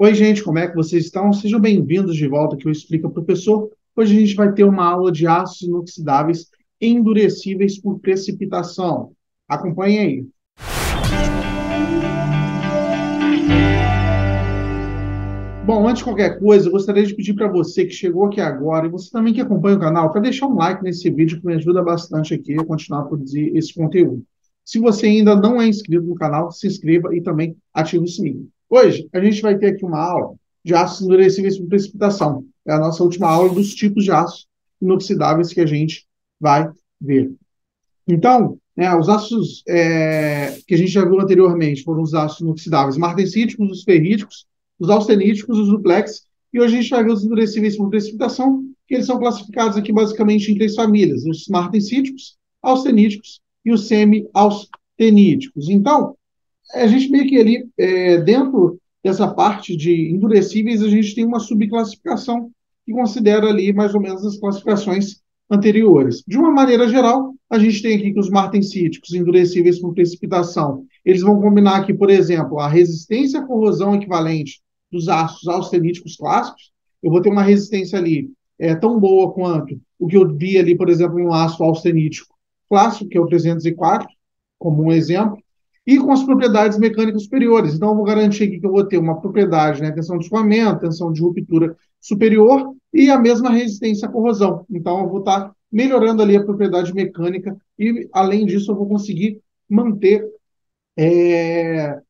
Oi, gente, como é que vocês estão? Sejam bem-vindos de volta aqui ao Explica Professor. Hoje a gente vai ter uma aula de aços inoxidáveis endurecíveis por precipitação. Acompanhe aí. Bom, antes de qualquer coisa, eu gostaria de pedir para você que chegou aqui agora e você também que acompanha o canal, para deixar um like nesse vídeo que me ajuda bastante aqui a continuar a produzir esse conteúdo. Se você ainda não é inscrito no canal, se inscreva e também ative o sininho. Hoje, a gente vai ter aqui uma aula de aços endurecíveis por precipitação. É a nossa última aula dos tipos de aços inoxidáveis que a gente vai ver. Então, os aços que a gente já viu anteriormente foram os aços inoxidáveis martensíticos, os ferríticos, os austeníticos, os duplex, e hoje a gente vai ver os endurecíveis por precipitação, que eles são classificados aqui basicamente em três famílias: os martensíticos, austeníticos e os semi-austeníticos. Então, a gente meio que ali, dentro dessa parte de endurecíveis, a gente tem uma subclassificação que considera ali mais ou menos as classificações anteriores. De uma maneira geral, a gente tem aqui que os martensíticos endurecíveis por precipitação, eles vão combinar aqui, por exemplo, a resistência à corrosão equivalente dos aços austeníticos clássicos. Eu vou ter uma resistência ali tão boa quanto o que eu vi ali, por exemplo, no aço austenítico clássico, que é o 304, como um exemplo, e com as propriedades mecânicas superiores. Então, eu vou garantir aqui que eu vou ter uma propriedade, né, tensão de escoamento, tensão de ruptura superior e a mesma resistência à corrosão. Então, eu vou estar melhorando ali a propriedade mecânica e, além disso, eu vou conseguir manter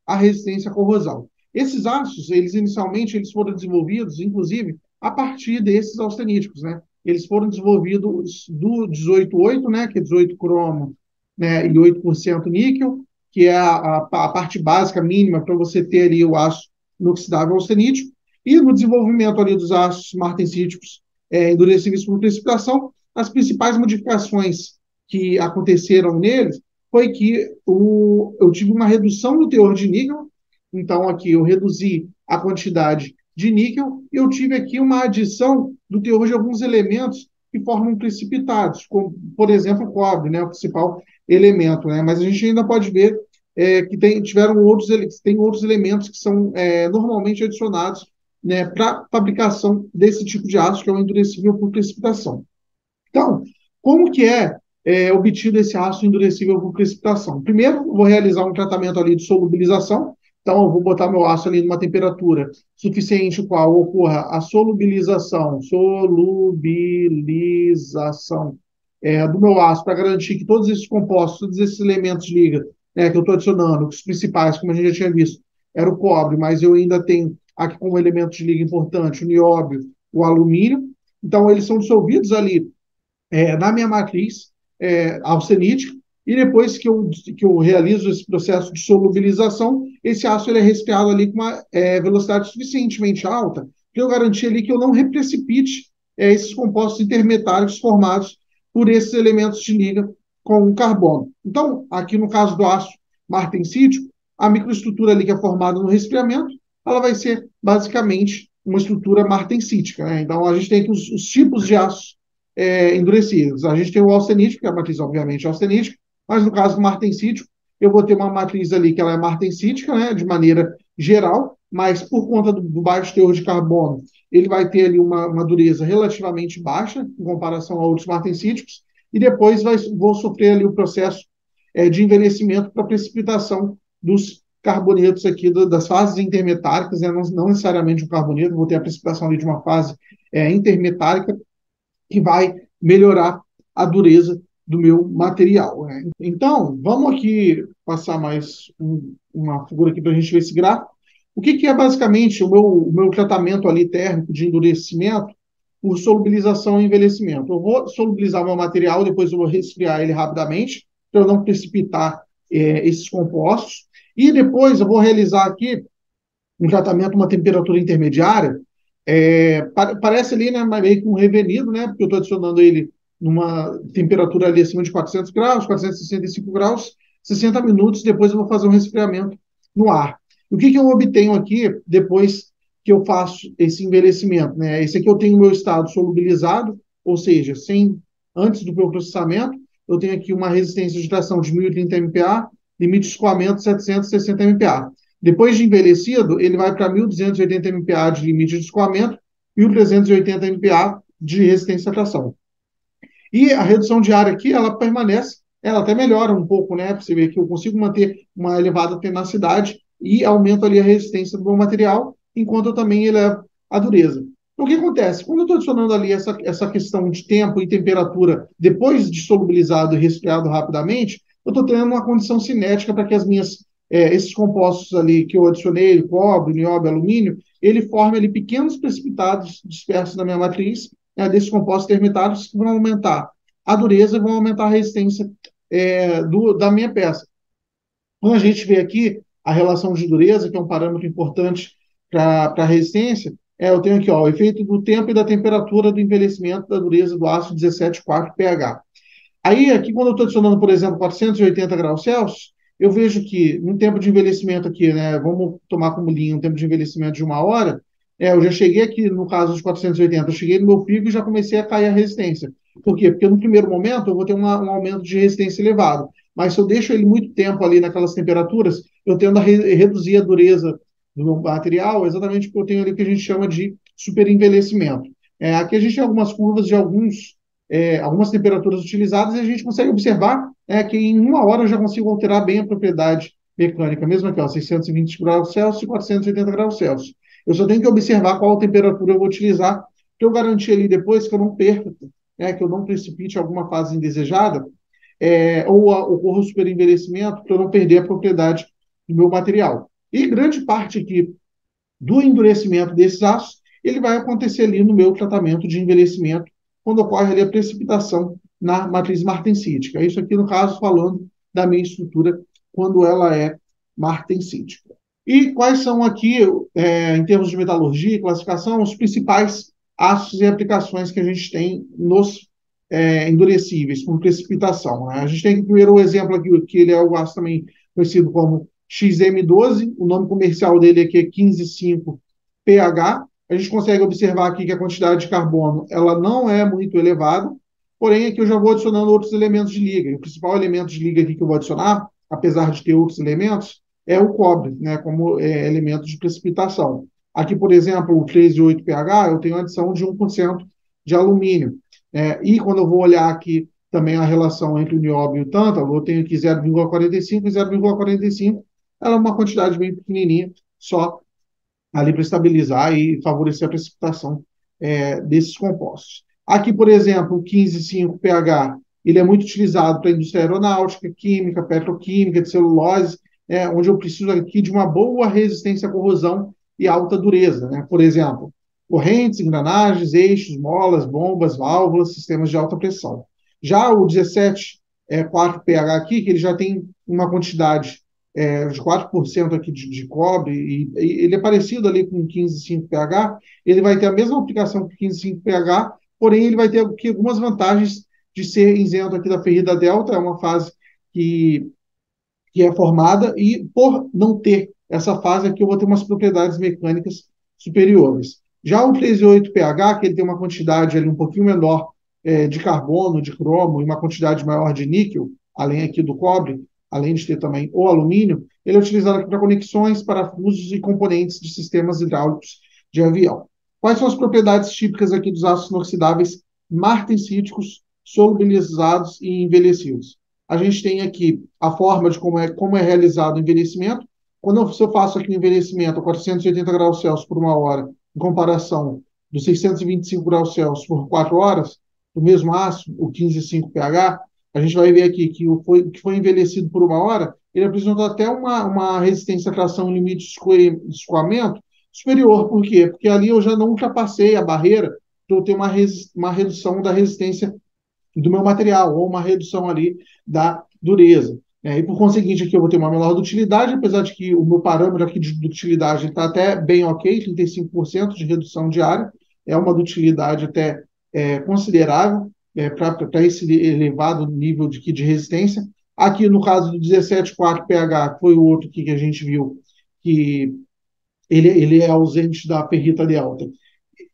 a resistência à corrosão. Esses aços, inicialmente, eles foram desenvolvidos, inclusive, a partir desses austeníticos, né? Eles foram desenvolvidos do 18,8, né, que é 18 cromo, né, e 8% níquel, que é a parte básica mínima para você ter ali o aço inoxidável austenítico, e no desenvolvimento ali dos aços martensíticos endurecíveis por precipitação, as principais modificações que aconteceram neles foi que eu tive uma redução do teor de níquel. Então, aqui eu reduzi a quantidade de níquel e eu tive aqui uma adição do teor de alguns elementos que formam precipitados, como, por exemplo, o cobre, né, o principal elemento. Né? Mas a gente ainda pode ver que tem outros elementos que são normalmente adicionados, né, para fabricação desse tipo de aço, que é o endurecível por precipitação. Então, como que é obtido esse aço endurecível por precipitação? Primeiro, eu vou realizar um tratamento ali de solubilização. Então, eu vou botar meu aço ali numa temperatura suficiente qual ocorra a solubilização do meu aço para garantir que todos esses compostos, todos esses elementos de liga, né, que eu estou adicionando, os principais, como a gente já tinha visto, era o cobre, mas eu ainda tenho aqui como elemento de liga importante o nióbio, o alumínio. Então, eles são dissolvidos ali na minha matriz austenítica, e depois que eu realizo esse processo de solubilização, esse ácido ele é resfriado ali com uma velocidade suficientemente alta para eu garantir ali que eu não reprecipite esses compostos intermetários formados por esses elementos de liga com o carbono. Então, aqui no caso do ácido martensítico, a microestrutura ali que é formada no resfriamento, ela vai ser basicamente uma estrutura martensítica. Né? Então, a gente tem aqui os tipos de aços endurecidos. A gente tem o austenítico, que é a matriz, obviamente, austenítica, mas no caso do martensítico, eu vou ter uma matriz ali que ela é martensítica, né, de maneira geral, mas por conta do baixo teor de carbono, ele vai ter ali uma dureza relativamente baixa em comparação a outros martensíticos, e depois vou sofrer ali o processo de envelhecimento para precipitação dos carbonetos aqui, das fases intermetáricas, né, não necessariamente um carboneto, vou ter a precipitação ali de uma fase intermetárica, que vai melhorar a dureza do meu material. Né? Então, vamos aqui passar mais uma figura aqui para a gente ver esse gráfico. O que é basicamente o meu tratamento ali térmico de endurecimento por solubilização e envelhecimento? Eu vou solubilizar meu material, depois eu vou resfriar ele rapidamente, para eu não precipitar esses compostos, e depois eu vou realizar aqui um tratamento, uma temperatura intermediária, parece ali, né, meio que um revenido, né, porque eu estou adicionando ele numa temperatura ali acima de 400 graus, 465 graus, 60 minutos, depois eu vou fazer um resfriamento no ar. O que eu obtenho aqui depois que eu faço esse envelhecimento? Né? Esse aqui eu tenho o meu estado solubilizado, ou seja, antes do meu processamento, eu tenho aqui uma resistência de tração de 1030 MPa, limite de escoamento 760 MPa. Depois de envelhecido, ele vai para 1.280 MPa de limite de escoamento e 1.380 MPa de resistência à tração. E a redução de área aqui, ela permanece, ela até melhora um pouco, né? Você vê que eu consigo manter uma elevada tenacidade e aumento ali a resistência do meu material, enquanto eu também elevo a dureza. Então, o que acontece? Quando eu estou adicionando ali essa questão de tempo e temperatura, depois de solubilizado e resfriado rapidamente, eu estou tendo uma condição cinética para que esses compostos ali que eu adicionei, cobre, nióbio, alumínio, ele forme ali pequenos precipitados dispersos na minha matriz, desses compostos termitários que vão aumentar a dureza e vão aumentar a resistência da minha peça. Quando a gente vê aqui a relação de dureza, que é um parâmetro importante para a resistência, eu tenho aqui ó, o efeito do tempo e da temperatura do envelhecimento da dureza do aço 17,4 pH. Aí, aqui, quando eu estou adicionando, por exemplo, 480 graus Celsius, eu vejo que um tempo de envelhecimento aqui, né, vamos tomar como linha um tempo de envelhecimento de 1 hora, eu já cheguei aqui, no caso de 480, eu cheguei no meu pico e já comecei a cair a resistência. Por quê? Porque no primeiro momento eu vou ter um aumento de resistência elevado, mas se eu deixo ele muito tempo ali naquelas temperaturas, eu tendo a reduzir a dureza do meu material, exatamente porque eu tenho ali o que a gente chama de superenvelhecimento. Aqui a gente tem algumas curvas de algumas temperaturas utilizadas e a gente consegue observar que em 1 hora eu já consigo alterar bem a propriedade mecânica, mesmo aqui, ó, 620 graus Celsius e 480 graus Celsius. Eu só tenho que observar qual temperatura eu vou utilizar, para eu garantir ali depois que eu não perca, que eu não precipite alguma fase indesejada, ou ocorra o superenvelhecimento, para eu não perder a propriedade do meu material. E grande parte aqui do endurecimento desses aços, ele vai acontecer ali no meu tratamento de envelhecimento, quando ocorre ali a precipitação na matriz martensítica. Isso aqui, no caso, falando da minha estrutura, quando ela é martensítica. E quais são aqui, em termos de metalurgia e classificação, os principais aços e aplicações que a gente tem nos endurecíveis, por precipitação, né? A gente tem primeiro o exemplo aqui, que ele é o aço também conhecido como XM12, o nome comercial dele aqui é 15,5PH. A gente consegue observar aqui que a quantidade de carbono ela não é muito elevada, porém aqui eu já vou adicionando outros elementos de liga. O principal elemento de liga aqui que eu vou adicionar, apesar de ter outros elementos, é o cobre, né, como elemento de precipitação. Aqui, por exemplo, o 13,8pH, eu tenho a adição de 1% de alumínio. E quando eu vou olhar aqui também a relação entre o nióbio e o tântalo, eu tenho aqui 0,45 e 0,45. Ela é uma quantidade bem pequenininha, só ali para estabilizar e favorecer a precipitação desses compostos. Aqui, por exemplo, o 15,5pH, ele é muito utilizado para a indústria aeronáutica, química, petroquímica, de celulose, onde eu preciso aqui de uma boa resistência à corrosão e alta dureza, né? Por exemplo, correntes, engrenagens, eixos, molas, bombas, válvulas, sistemas de alta pressão. Já o 17,4pH aqui, que ele já tem uma quantidade de 4% aqui de cobre, e ele é parecido ali com 15,5pH, ele vai ter a mesma aplicação que 15,5pH, porém ele vai ter aqui algumas vantagens de ser isento aqui da ferrida delta, é uma fase que é formada, e por não ter essa fase aqui, eu vou ter umas propriedades mecânicas superiores. Já o 13,8pH, que ele tem uma quantidade ali um pouquinho menor de carbono, de cromo, e uma quantidade maior de níquel, além aqui do cobre, além de ter também o alumínio, ele é utilizado aqui para conexões, parafusos e componentes de sistemas hidráulicos de avião. Quais são as propriedades típicas aqui dos aços inoxidáveis martensíticos, solubilizados e envelhecidos? A gente tem aqui a forma de como é realizado o envelhecimento. Quando eu faço aqui o envelhecimento a 480 graus Celsius por 1 hora, em comparação dos 625 graus Celsius por 4 horas, do mesmo aço, o 15,5pH, a gente vai ver aqui que que foi envelhecido por 1 hora, ele apresentou até uma resistência à tração em limite de escoamento superior. Por quê? Porque ali eu já não ultrapassei a barreira para eu ter uma redução da resistência do meu material, ou uma redução ali da dureza. E por conseguinte, aqui eu vou ter uma menor dutilidade, apesar de que o meu parâmetro aqui de dutilidade está até bem ok, 35% de redução de área, é uma dutilidade até considerável para esse elevado nível de resistência. Aqui, no caso do 17,4pH, que foi o outro que a gente viu, que ele é ausente da ferrita delta.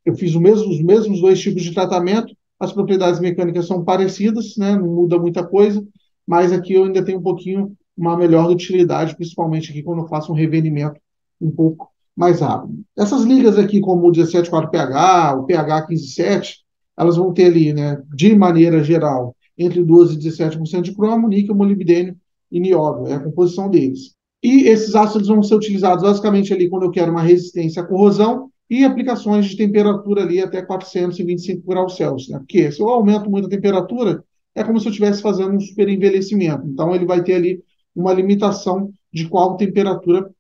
Eu fiz os mesmos dois tipos de tratamento, as propriedades mecânicas são parecidas, né? Não muda muita coisa, mas aqui eu ainda tenho um pouquinho uma melhor utilidade, principalmente aqui quando eu faço um revenimento um pouco mais rápido. Essas ligas aqui, como o 17,4pH, o pH 15,7, elas vão ter ali, né, de maneira geral, entre 12% e 17% de cromo, níquel, molibdênio e nióbio, é a composição deles. E esses ácidos vão ser utilizados basicamente ali quando eu quero uma resistência à corrosão e aplicações de temperatura ali até 425 graus Celsius, né? Porque se eu aumento muito a temperatura, é como se eu estivesse fazendo um superenvelhecimento. Então, ele vai ter ali uma limitação de qual temperatura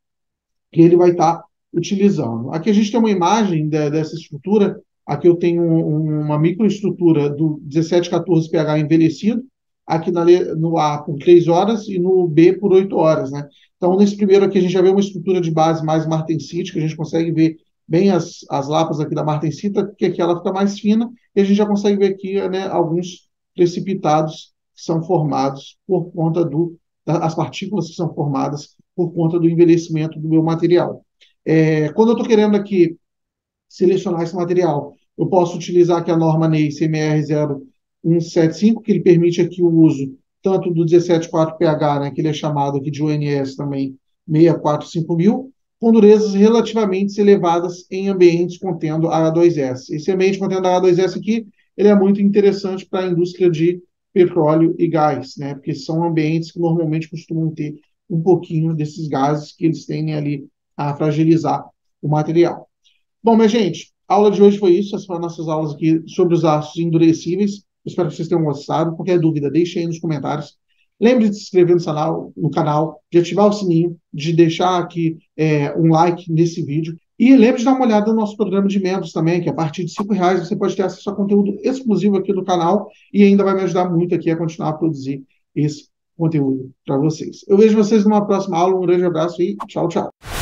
que ele vai estar utilizando. Aqui a gente tem uma imagem dessa estrutura. Aqui eu tenho uma microestrutura do 1714pH envelhecido, aqui no A por 3 horas e no B por 8 horas, né? Então, nesse primeiro aqui, a gente já vê uma estrutura de base mais martensite, que a gente consegue ver bem as lapas aqui da martensita, porque aqui ela fica mais fina, e a gente já consegue ver aqui, né, alguns precipitados que são formados por conta as partículas que são formadas por conta do envelhecimento do meu material. Quando eu estou querendo aqui selecionar esse material, eu posso utilizar aqui a norma NEI CMR 0175, que ele permite aqui o uso tanto do 17,4pH, né, que ele é chamado aqui de ONS também 645.000, com durezas relativamente elevadas em ambientes contendo H2S. Esse ambiente contendo H2S aqui, ele é muito interessante para a indústria de petróleo e gás, né, porque são ambientes que normalmente costumam ter um pouquinho desses gases que eles tendem ali a fragilizar o material. Bom, minha gente, a aula de hoje foi isso. Essas foram nossas aulas aqui sobre os ácidos endurecíveis. Espero que vocês tenham gostado. Qualquer dúvida, deixe aí nos comentários. Lembre de se inscrever no canal, de ativar o sininho, de deixar aqui um like nesse vídeo. E lembre de dar uma olhada no nosso programa de membros também, que a partir de R$ 5 você pode ter acesso a conteúdo exclusivo aqui do canal e ainda vai me ajudar muito aqui a continuar a produzir esse conteúdo para vocês. Eu vejo vocês numa próxima aula. Um grande abraço e tchau, tchau.